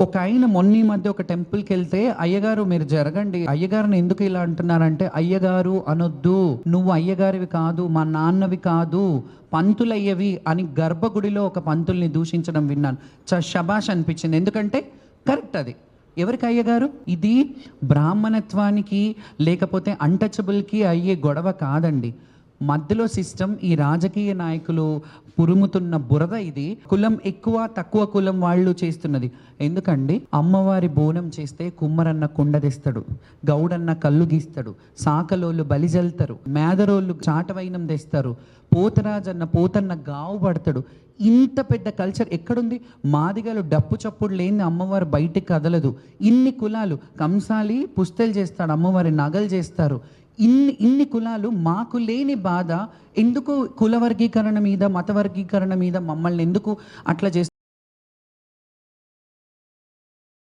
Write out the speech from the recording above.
ఒక ఆయన మొన్న ఈ మధ్య ఒక టెంపుల్కి వెళ్తే, అయ్యగారు మీరు జరగండి, అయ్యగారిని ఎందుకు ఇలా అంటున్నారంటే, అయ్యగారు అనొద్దు, నువ్వు అయ్యగారివి కాదు, మా నాన్నవి కాదు, పంతులయ్యవి అని గర్భగుడిలో ఒక పంతుల్ని దూషించడం విన్నాను. శబాష్ అనిపించింది. ఎందుకంటే కరెక్ట్ అది. ఎవరికి అయ్యగారు? ఇది బ్రాహ్మణత్వానికి లేకపోతే అన్టచబుల్కి అయ్యే గొడవ కాదండి. మధ్యలో సిస్టమ్, ఈ రాజకీయ నాయకులు పురుముతున్న బురద ఇది. కులం ఎక్కువ తక్కువ కులం వాళ్ళు చేస్తున్నది. ఎందుకండి, అమ్మవారి బోనం చేస్తే కుమ్మరన్న కుండ తెస్తాడు, గౌడన్న కళ్ళు గీస్తాడు, సాకలోళ్ళు బలిజల్తారు, మేదరోళ్ళు చాటవైనం తెస్తారు, పోతరాజన్న పోతన్న గావు పడతాడు. ఇంత పెద్ద కల్చర్ ఎక్కడుంది? మాదిగలు డప్పు చప్పుడు లేని అమ్మవారు బయటికి కదలదు. ఇన్ని కులాలు, కంసాలి పుస్తలు చేస్తాడు, అమ్మవారి నగలు చేస్తారు. ఇన్ని కులాలు, మాకు లేని బాధ ఎందుకు? కుల వర్గీకరణ మీద, మత వర్గీకరణ మీద మమ్మల్ని ఎందుకు అట్లా చేస్తారు?